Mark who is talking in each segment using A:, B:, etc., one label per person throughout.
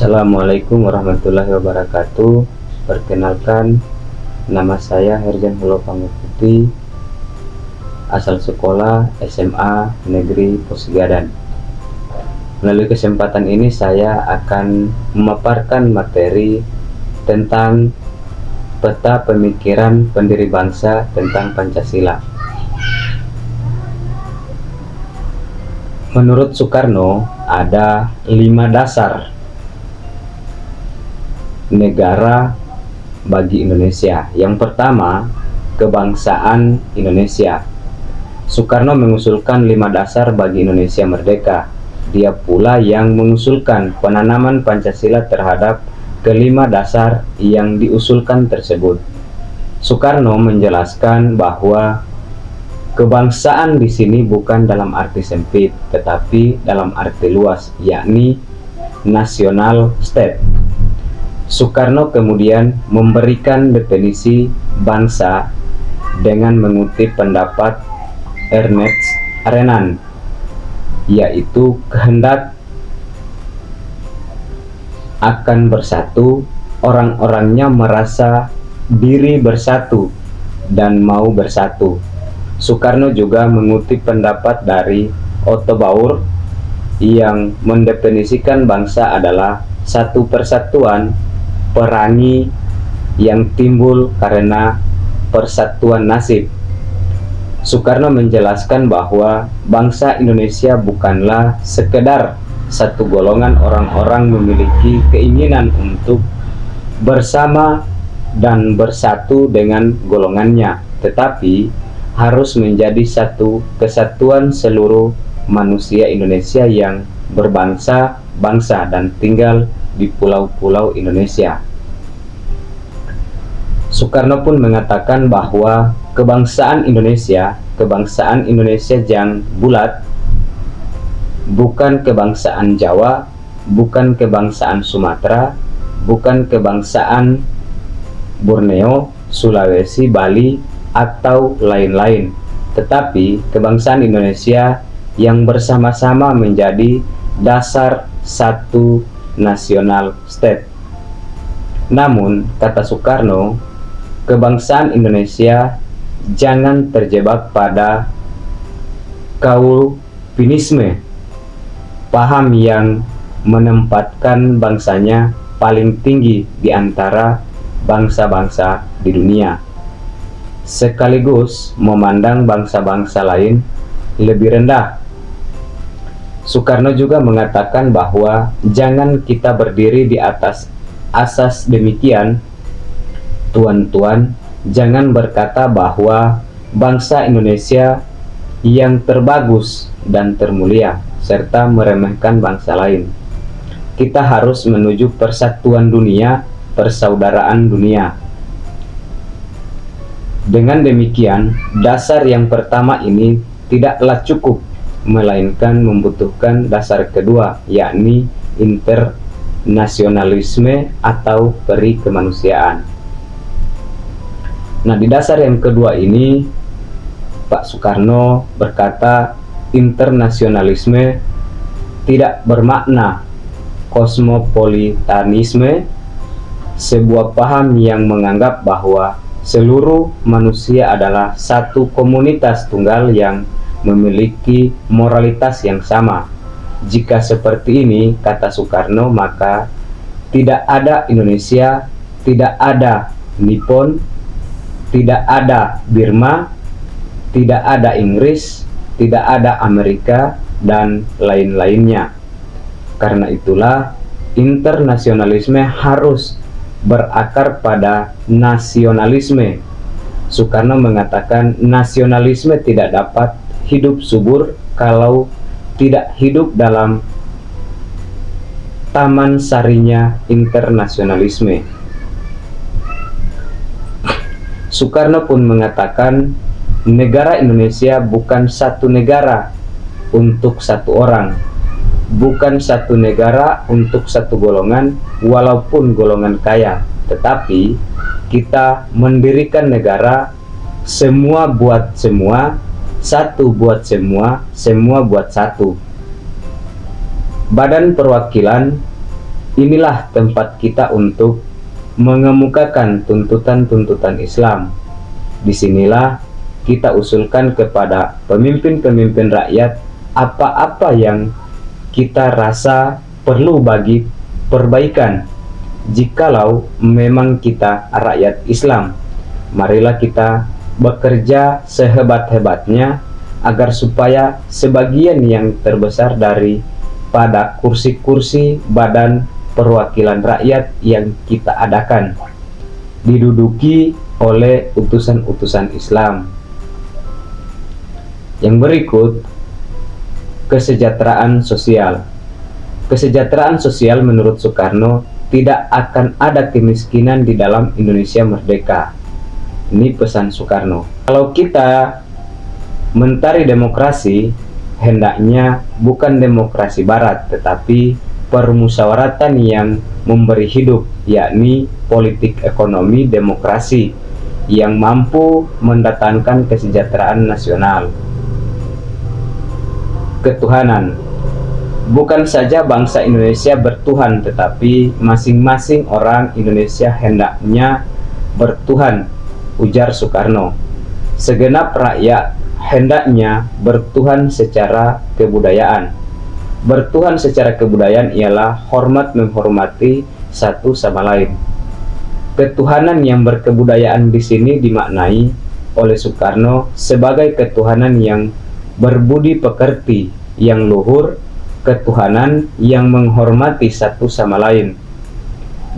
A: Assalamualaikum warahmatullahi wabarakatuh. Perkenalkan, nama saya Herjan Hulo Pangeputi, asal sekolah SMA Negeri Posigadan. Melalui kesempatan ini saya akan memaparkan materi tentang peta pemikiran pendiri bangsa tentang Pancasila. Menurut Soekarno, ada 5 dasar negara bagi Indonesia. Yang pertama, kebangsaan Indonesia. Soekarno mengusulkan 5 dasar bagi Indonesia merdeka. Dia pula yang mengusulkan penanaman Pancasila terhadap kelima dasar yang diusulkan tersebut. Soekarno menjelaskan bahwa kebangsaan di sini bukan dalam arti sempit, tetapi dalam arti luas, yakni national state. Soekarno kemudian memberikan definisi bangsa dengan mengutip pendapat Ernest Renan, yaitu kehendak akan bersatu, orang-orangnya merasa diri bersatu dan mau bersatu. Soekarno juga mengutip pendapat dari Otto Bauer yang mendefinisikan bangsa adalah satu persatuan perangi yang timbul karena persatuan nasib. Soekarno menjelaskan bahwa bangsa Indonesia bukanlah sekedar satu golongan orang-orang memiliki keinginan untuk bersama dan bersatu dengan golongannya, tetapi harus menjadi satu kesatuan seluruh manusia Indonesia yang berbangsa-bangsa dan tinggal di pulau-pulau Indonesia. Soekarno pun mengatakan bahwa kebangsaan Indonesia yang bulat, bukan kebangsaan Jawa, bukan kebangsaan Sumatera, bukan kebangsaan Borneo, Sulawesi, Bali, atau lain-lain, tetapi kebangsaan Indonesia yang bersama-sama menjadi dasar satu national state. Namun, kata Soekarno, kebangsaan Indonesia jangan terjebak pada Calvinisme, paham yang menempatkan bangsanya paling tinggi di antara bangsa-bangsa di dunia, sekaligus memandang bangsa-bangsa lain lebih rendah. Soekarno juga mengatakan bahwa jangan kita berdiri di atas asas demikian, tuan-tuan, jangan berkata bahwa bangsa Indonesia yang terbagus dan termulia, serta meremehkan bangsa lain. Kita harus menuju persatuan dunia, persaudaraan dunia. Dengan demikian, dasar yang pertama ini tidaklah cukup, melainkan membutuhkan dasar kedua, yakni internasionalisme atau peri kemanusiaan. Nah, di dasar yang kedua ini Pak Soekarno berkata internasionalisme tidak bermakna kosmopolitanisme, sebuah paham yang menganggap bahwa seluruh manusia adalah satu komunitas tunggal yang memiliki moralitas yang sama. Jika seperti ini, kata Soekarno, maka tidak ada Indonesia, tidak ada Nippon, tidak ada Burma, tidak ada Inggris, tidak ada Amerika, dan lain-lainnya. Karena itulah internasionalisme harus berakar pada nasionalisme. Soekarno mengatakan nasionalisme tidak dapat hidup subur kalau tidak hidup dalam taman sarinya internasionalisme. Soekarno pun mengatakan negara Indonesia bukan satu negara untuk satu orang, bukan satu negara untuk satu golongan walaupun golongan kaya, tetapi kita mendirikan negara semua buat semua, satu buat semua, semua buat satu. Badan perwakilan inilah tempat kita untuk mengemukakan tuntutan-tuntutan Islam. Disinilah kita usulkan kepada pemimpin-pemimpin rakyat apa-apa yang kita rasa perlu bagi perbaikan. Jikalau memang kita rakyat Islam, marilah kita bekerja sehebat-hebatnya agar supaya sebagian yang terbesar daripada kursi-kursi badan perwakilan rakyat yang kita adakan diduduki oleh utusan-utusan Islam. Yang berikut, kesejahteraan sosial. Kesejahteraan sosial menurut Soekarno, tidak akan ada kemiskinan di dalam Indonesia merdeka. Ini pesan Soekarno. Kalau kita mentari demokrasi, hendaknya bukan demokrasi barat, tetapi permusyawaratan yang memberi hidup, yakni politik ekonomi demokrasi yang mampu mendatangkan kesejahteraan nasional. Ketuhanan. Bukan saja bangsa Indonesia bertuhan, tetapi masing-masing orang Indonesia hendaknya bertuhan, ujar Soekarno. Segenap rakyat hendaknya bertuhan secara kebudayaan. Bertuhan secara kebudayaan ialah hormat menghormati satu sama lain. Ketuhanan yang berkebudayaan di sini dimaknai oleh Soekarno sebagai ketuhanan yang berbudi pekerti, yang luhur, ketuhanan yang menghormati satu sama lain.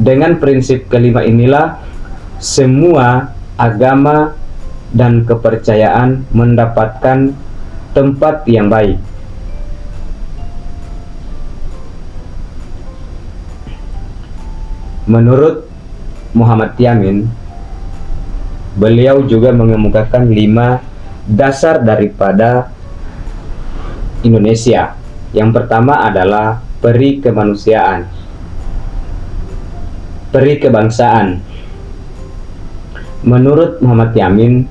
A: Dengan prinsip kelima inilah semua agama dan kepercayaan mendapatkan tempat yang baik. Menurut Muhammad Yamin, beliau juga mengemukakan 5 dasar daripada Indonesia. Yang pertama adalah peri kemanusiaan, peri kebangsaan. Menurut Muhammad Yamin,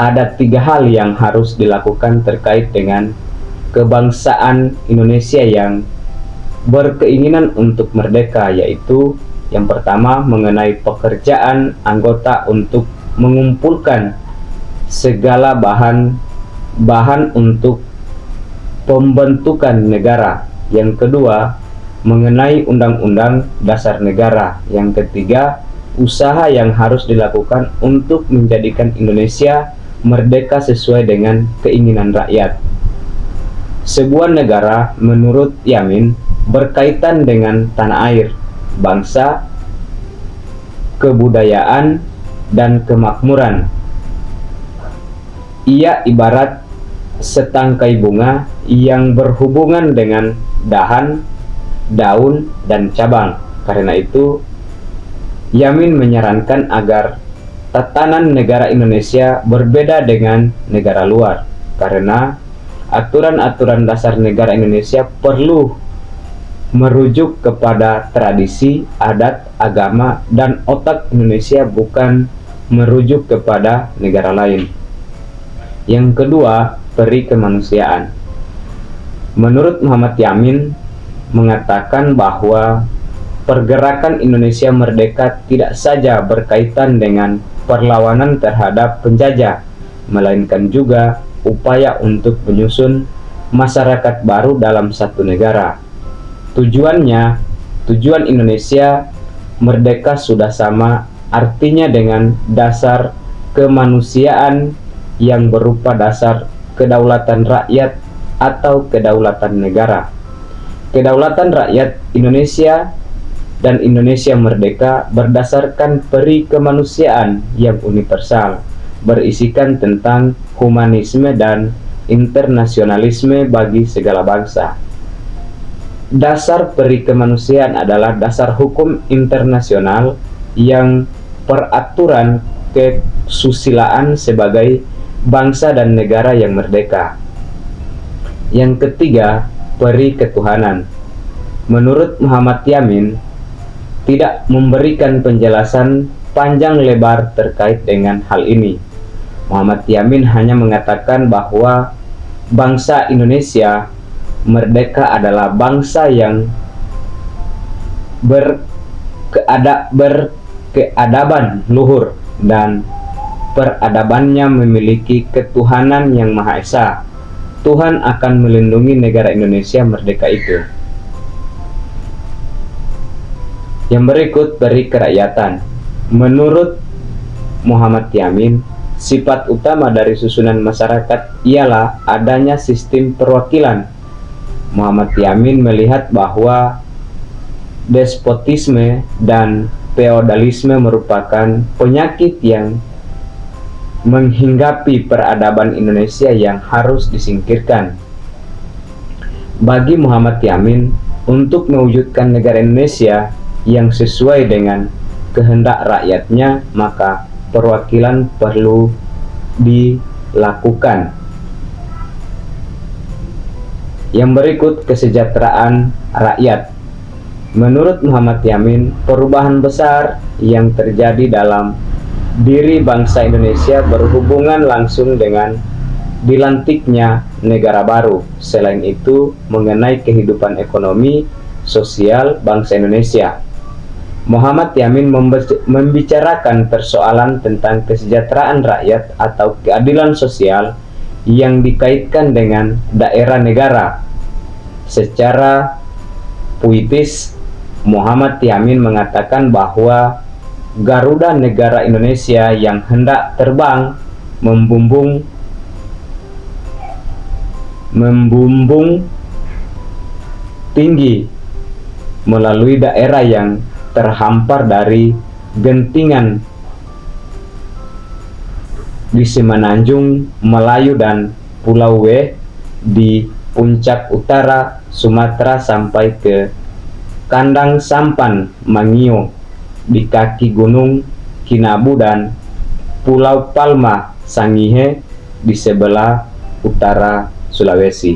A: ada 3 hal yang harus dilakukan terkait dengan kebangsaan Indonesia yang berkeinginan untuk merdeka, yaitu yang pertama mengenai pekerjaan anggota untuk mengumpulkan segala bahan untuk pembentukan negara. Yang kedua, mengenai undang-undang dasar negara. Yang ketiga, usaha yang harus dilakukan untuk menjadikan Indonesia merdeka sesuai dengan keinginan rakyat. Sebuah negara, menurut Yamin, berkaitan dengan tanah air, bangsa, kebudayaan, dan kemakmuran. Ia ibarat setangkai bunga yang berhubungan dengan dahan, daun, dan cabang. Karena itu, Yamin menyarankan agar tatanan negara Indonesia berbeda dengan negara luar, karena aturan-aturan dasar negara Indonesia perlu merujuk kepada tradisi, adat, agama, dan otak Indonesia, bukan merujuk kepada negara lain. Yang kedua, peri kemanusiaan. Menurut Muhammad Yamin mengatakan bahwa pergerakan Indonesia merdeka tidak saja berkaitan dengan perlawanan terhadap penjajah, melainkan juga upaya untuk menyusun masyarakat baru dalam satu negara. Tujuan Indonesia merdeka sudah sama artinya dengan dasar kemanusiaan yang berupa dasar kedaulatan rakyat atau kedaulatan negara. Kedaulatan rakyat Indonesia dan Indonesia merdeka berdasarkan peri kemanusiaan yang universal, berisikan tentang humanisme dan internasionalisme bagi segala bangsa. Dasar peri kemanusiaan adalah dasar hukum internasional yang peraturan kesusilaan sebagai bangsa dan negara yang merdeka. Yang ketiga, peri ketuhanan. Menurut Muhammad Yamin, tidak memberikan penjelasan panjang lebar terkait dengan hal ini. Muhammad Yamin hanya mengatakan bahwa bangsa Indonesia merdeka adalah bangsa yang berkeadaban luhur dan peradabannya memiliki ketuhanan yang Maha Esa. Tuhan akan melindungi negara Indonesia merdeka itu. Yang berikut beri kerakyatan. Menurut Muhammad Yamin, sifat utama dari susunan masyarakat ialah adanya sistem perwakilan. Muhammad Yamin melihat bahwa despotisme dan feodalisme merupakan penyakit yang menghinggapi peradaban Indonesia yang harus disingkirkan. Bagi Muhammad Yamin, untuk mewujudkan negara Indonesia yang sesuai dengan kehendak rakyatnya, maka perwakilan perlu dilakukan. Yang berikut kesejahteraan rakyat. Menurut Muhammad Yamin, perubahan besar yang terjadi dalam diri bangsa Indonesia berhubungan langsung dengan dilantiknya negara baru. Selain itu, mengenai kehidupan ekonomi sosial bangsa Indonesia, Muhammad Yamin membicarakan persoalan tentang kesejahteraan rakyat atau keadilan sosial yang dikaitkan dengan daerah negara. Secara puitis, Muhammad Yamin mengatakan bahwa Garuda negara Indonesia yang hendak terbang membumbung tinggi melalui daerah yang terhampar dari gentingan di Semenanjung, Melayu dan Pulau W di puncak utara Sumatera sampai ke Kandang Sampan Mangio di kaki Gunung Kinabu dan Pulau Palma Sangihe di sebelah utara Sulawesi.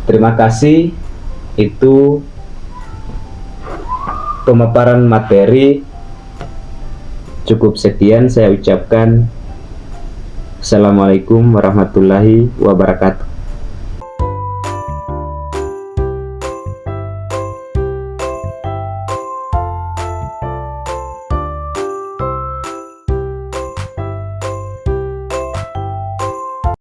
A: Terima kasih. Itu pemaparan materi. Cukup sekian saya ucapkan. Assalamualaikum warahmatullahi wabarakatuh.